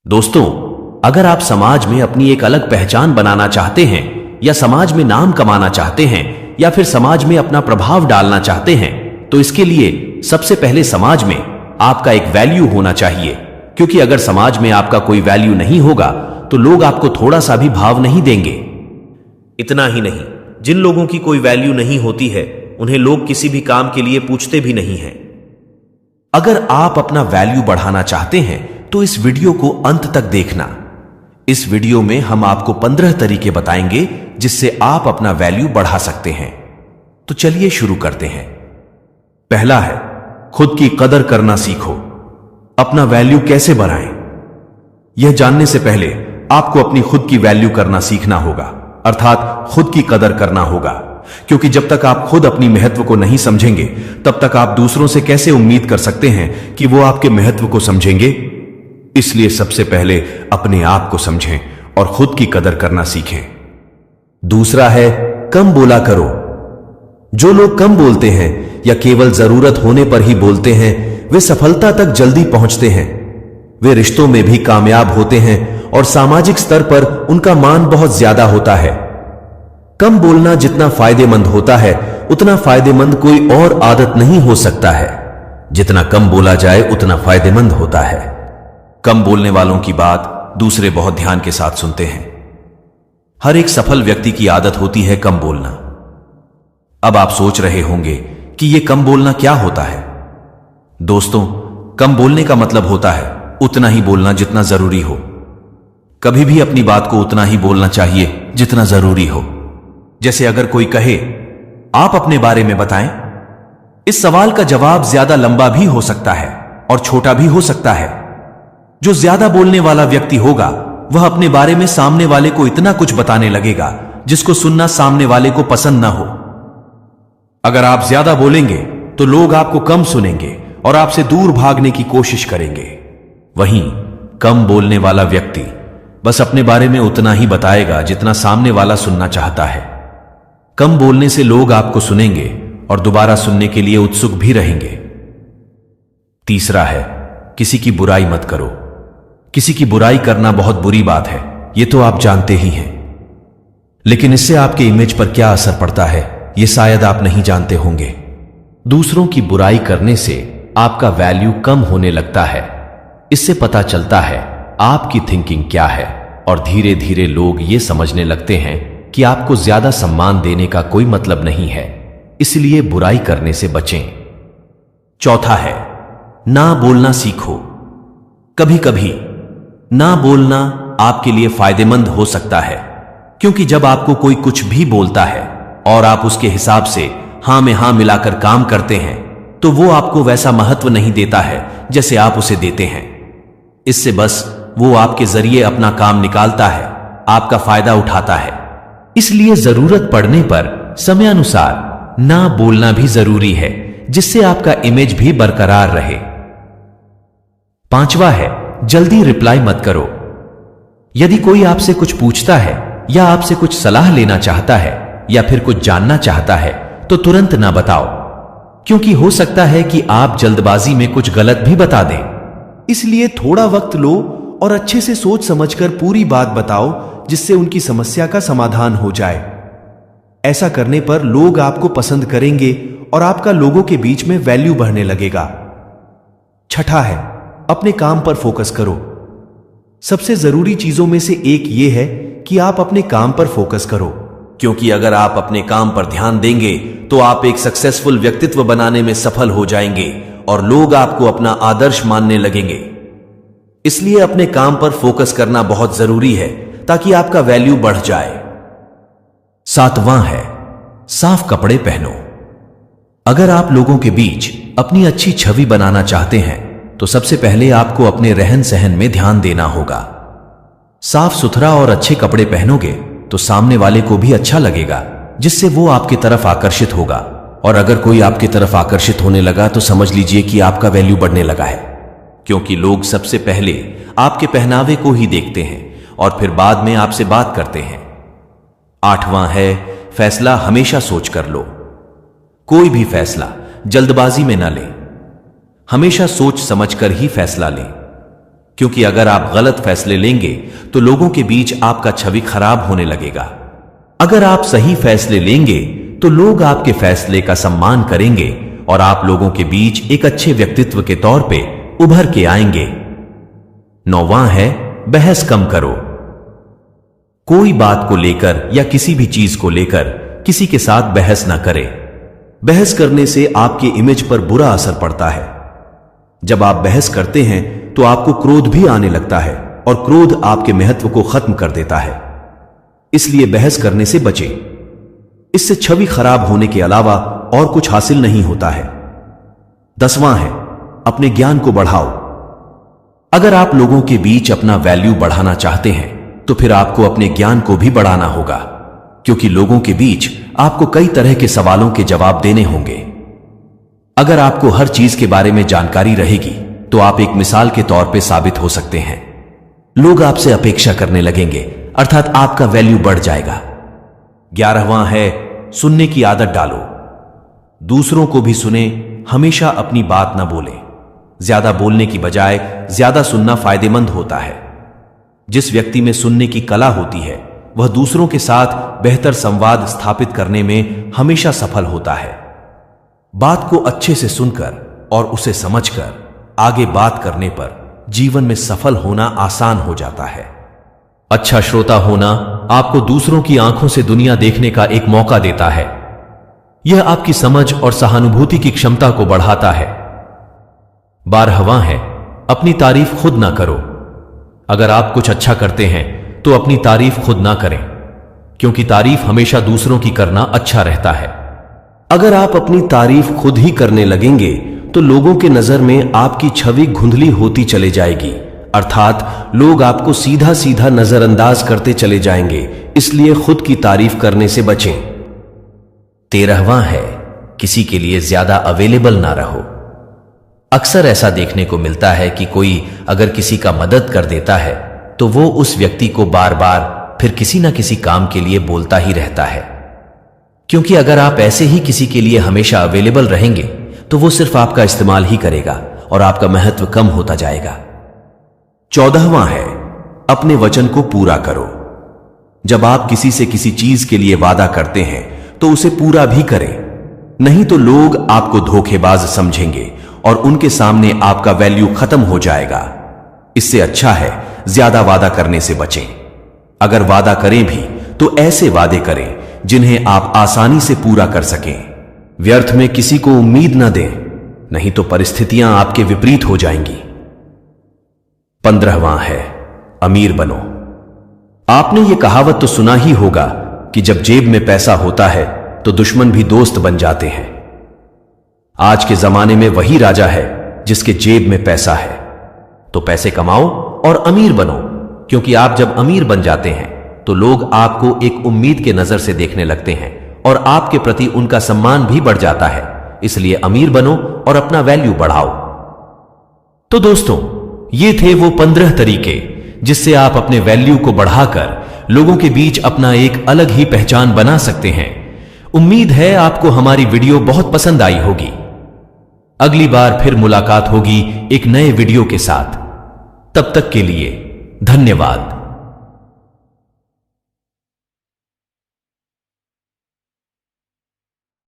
दोस्तों, अगर आप समाज में अपनी एक अलग पहचान बनाना चाहते हैं या समाज में नाम कमाना चाहते हैं या फिर समाज में अपना प्रभाव डालना चाहते हैं तो इसके लिए सबसे पहले समाज में आपका एक वैल्यू होना चाहिए। क्योंकि अगर समाज में आपका कोई वैल्यू नहीं होगा तो लोग आपको थोड़ा सा भी भाव नहीं देंगे। इतना ही नहीं, जिन लोगों की कोई वैल्यू नहीं होती है उन्हें लोग किसी भी काम के लिए पूछते भी नहीं हैं। अगर आप अपना वैल्यू बढ़ाना चाहते हैं तो इस वीडियो को अंत तक देखना। इस वीडियो में हम आपको 15 तरीके बताएंगे जिससे आप अपना वैल्यू बढ़ा सकते हैं। तो चलिए शुरू करते हैं। पहला है, खुद की कदर करना सीखो। अपना वैल्यू कैसे बढ़ाएं? यह जानने से पहले आपको अपनी खुद की वैल्यू करना सीखना होगा, अर्थात खुद की कदर करना होगा। क्योंकि जब तक आप खुद अपनी महत्व को नहीं समझेंगे तब तक आप दूसरों से कैसे उम्मीद कर सकते हैं कि वो आपके महत्व को समझेंगे। इसलिए सबसे पहले अपने आप को समझें और खुद की कदर करना सीखें। दूसरा है, कम बोला करो। जो लोग कम बोलते हैं या केवल जरूरत होने पर ही बोलते हैं वे सफलता तक जल्दी पहुंचते हैं। वे रिश्तों में भी कामयाब होते हैं और सामाजिक स्तर पर उनका मान बहुत ज्यादा होता है। कम बोलना जितना फायदेमंद होता है उतना फायदेमंद कोई और आदत नहीं हो सकता है। जितना कम बोला जाए उतना फायदेमंद होता है। कम बोलने वालों की बात दूसरे बहुत ध्यान के साथ सुनते हैं। हर एक सफल व्यक्ति की आदत होती है कम बोलना। अब आप सोच रहे होंगे कि यह कम बोलना क्या होता है। दोस्तों, कम बोलने का मतलब होता है उतना ही बोलना जितना जरूरी हो। कभी भी अपनी बात को उतना ही बोलना चाहिए जितना जरूरी हो। जैसे अगर कोई कहे, आप अपने बारे में बताएं, इस सवाल का जवाब ज्यादा लंबा भी हो सकता है और छोटा भी हो सकता है। जो ज्यादा बोलने वाला व्यक्ति होगा वह अपने बारे में सामने वाले को इतना कुछ बताने लगेगा जिसको सुनना सामने वाले को पसंद ना हो। अगर आप ज्यादा बोलेंगे तो लोग आपको कम सुनेंगे और आपसे दूर भागने की कोशिश करेंगे। वहीं कम बोलने वाला व्यक्ति बस अपने बारे में उतना ही बताएगा जितना सामने वाला सुनना चाहता है। कम बोलने से लोग आपको सुनेंगे और दोबारा सुनने के लिए उत्सुक भी रहेंगे। तीसरा है, किसी की बुराई मत करो। किसी की बुराई करना बहुत बुरी बात है, यह तो आप जानते ही हैं। लेकिन इससे आपके इमेज पर क्या असर पड़ता है यह शायद आप नहीं जानते होंगे। दूसरों की बुराई करने से आपका वैल्यू कम होने लगता है। इससे पता चलता है आपकी थिंकिंग क्या है और धीरे धीरे लोग ये समझने लगते हैं कि आपको ज्यादा सम्मान देने का कोई मतलब नहीं है। इसलिए बुराई करने से बचें। चौथा है, ना बोलना सीखो। कभी कभी ना बोलना आपके लिए फायदेमंद हो सकता है, क्योंकि जब आपको कोई कुछ भी बोलता है और आप उसके हिसाब से हां में हां मिलाकर काम करते हैं तो वो आपको वैसा महत्व नहीं देता है जैसे आप उसे देते हैं। इससे बस वो आपके जरिए अपना काम निकालता है, आपका फायदा उठाता है। इसलिए जरूरत पड़ने पर समयानुसार ना बोलना भी जरूरी है, जिससे आपका इमेज भी बरकरार रहे। पांचवा है, जल्दी रिप्लाई मत करो। यदि कोई आपसे कुछ पूछता है या आपसे कुछ सलाह लेना चाहता है या फिर कुछ जानना चाहता है तो तुरंत ना बताओ, क्योंकि हो सकता है कि आप जल्दबाजी में कुछ गलत भी बता दें। इसलिए थोड़ा वक्त लो और अच्छे से सोच समझकर पूरी बात बताओ, जिससे उनकी समस्या का समाधान हो जाए। ऐसा करने पर लोग आपको पसंद करेंगे और आपका लोगों के बीच में वैल्यू बढ़ने लगेगा। छठा है, अपने काम पर फोकस करो। सबसे जरूरी चीजों में से एक यह है कि आप अपने काम पर फोकस करो, क्योंकि अगर आप अपने काम पर ध्यान देंगे तो आप एक सक्सेसफुल व्यक्तित्व बनाने में सफल हो जाएंगे और लोग आपको अपना आदर्श मानने लगेंगे। इसलिए अपने काम पर फोकस करना बहुत जरूरी है ताकि आपका वैल्यू बढ़ जाए। सातवां है, साफ कपड़े पहनो। अगर आप लोगों के बीच अपनी अच्छी छवि बनाना चाहते हैं तो सबसे पहले आपको अपने रहन सहन में ध्यान देना होगा। साफ सुथरा और अच्छे कपड़े पहनोगे तो सामने वाले को भी अच्छा लगेगा, जिससे वो आपकी तरफ आकर्षित होगा। और अगर कोई आपकी तरफ आकर्षित होने लगा तो समझ लीजिए कि आपका वैल्यू बढ़ने लगा है, क्योंकि लोग सबसे पहले आपके पहनावे को ही देखते हैं और फिर बाद में आपसे बात करते हैं। आठवां है, फैसला हमेशा सोच कर लो। कोई भी फैसला जल्दबाजी में ना ले, हमेशा सोच समझकर ही फैसला लें। क्योंकि अगर आप गलत फैसले लेंगे तो लोगों के बीच आपका छवि खराब होने लगेगा। अगर आप सही फैसले लेंगे तो लोग आपके फैसले का सम्मान करेंगे और आप लोगों के बीच एक अच्छे व्यक्तित्व के तौर पे उभर के आएंगे। 9वां है बहस कम करो। कोई बात को लेकर या किसी भी चीज को लेकर किसी के साथ बहस ना करें। बहस करने से आपके इमेज पर बुरा असर पड़ता है। जब आप बहस करते हैं तो आपको क्रोध भी आने लगता है और क्रोध आपके महत्व को खत्म कर देता है। इसलिए बहस करने से बचें। इससे छवि खराब होने के अलावा और कुछ हासिल नहीं होता है। 10वां है अपने ज्ञान को बढ़ाओ। अगर आप लोगों के बीच अपना वैल्यू बढ़ाना चाहते हैं तो फिर आपको अपने ज्ञान को भी बढ़ाना होगा, क्योंकि लोगों के बीच आपको कई तरह के सवालों के जवाब देने होंगे। अगर आपको हर चीज के बारे में जानकारी रहेगी तो आप एक मिसाल के तौर पे साबित हो सकते हैं। लोग आपसे अपेक्षा करने लगेंगे, अर्थात आपका वैल्यू बढ़ जाएगा। 11वां है सुनने की आदत डालो। दूसरों को भी सुने, हमेशा अपनी बात ना बोले। ज्यादा बोलने की बजाय ज्यादा सुनना फायदेमंद होता है। जिस व्यक्ति में सुनने की कला होती है वह दूसरों के साथ बेहतर संवाद स्थापित करने में हमेशा सफल होता है। बात को अच्छे से सुनकर और उसे समझकर आगे बात करने पर जीवन में सफल होना आसान हो जाता है। अच्छा श्रोता होना आपको दूसरों की आंखों से दुनिया देखने का एक मौका देता है। यह आपकी समझ और सहानुभूति की क्षमता को बढ़ाता है। 12वां है अपनी तारीफ खुद ना करो। अगर आप कुछ अच्छा करते हैं तो अपनी तारीफ खुद ना करें, क्योंकि तारीफ हमेशा दूसरों की करना अच्छा रहता है। अगर आप अपनी तारीफ खुद ही करने लगेंगे तो लोगों के नजर में आपकी छवि धुंधली होती चले जाएगी, अर्थात लोग आपको सीधा सीधा नजरअंदाज करते चले जाएंगे। इसलिए खुद की तारीफ करने से बचें। 13वां है किसी के लिए ज्यादा अवेलेबल ना रहो। अक्सर ऐसा देखने को मिलता है कि कोई अगर किसी का मदद कर देता है तो वो उस व्यक्ति को बार बार फिर किसी ना किसी काम के लिए बोलता ही रहता है, क्योंकि अगर आप ऐसे ही किसी के लिए हमेशा अवेलेबल रहेंगे तो वो सिर्फ आपका इस्तेमाल ही करेगा और आपका महत्व कम होता जाएगा। 14वां है अपने वचन को पूरा करो। जब आप किसी से किसी चीज के लिए वादा करते हैं तो उसे पूरा भी करें, नहीं तो लोग आपको धोखेबाज समझेंगे और उनके सामने आपका वैल्यू खत्म हो जाएगा। इससे अच्छा है ज्यादा वादा करने से बचें। अगर वादा करें भी तो ऐसे वादे करें जिन्हें आप आसानी से पूरा कर सकें। व्यर्थ में किसी को उम्मीद न दें, नहीं तो परिस्थितियां आपके विपरीत हो जाएंगी। 15वां है अमीर बनो। आपने यह कहावत तो सुना ही होगा कि जब जेब में पैसा होता है तो दुश्मन भी दोस्त बन जाते हैं। आज के जमाने में वही राजा है जिसके जेब में पैसा है। तो पैसे कमाओ और अमीर बनो, क्योंकि आप जब अमीर बन जाते हैं तो लोग आपको एक उम्मीद के नजर से देखने लगते हैं और आपके प्रति उनका सम्मान भी बढ़ जाता है। इसलिए अमीर बनो और अपना वैल्यू बढ़ाओ। तो दोस्तों, ये थे वो 15 तरीके जिससे आप अपने वैल्यू को बढ़ाकर लोगों के बीच अपना एक अलग ही पहचान बना सकते हैं। उम्मीद है आपको हमारी वीडियो बहुत पसंद आई होगी। अगली बार फिर मुलाकात होगी एक नए वीडियो के साथ। तब तक के लिए धन्यवाद।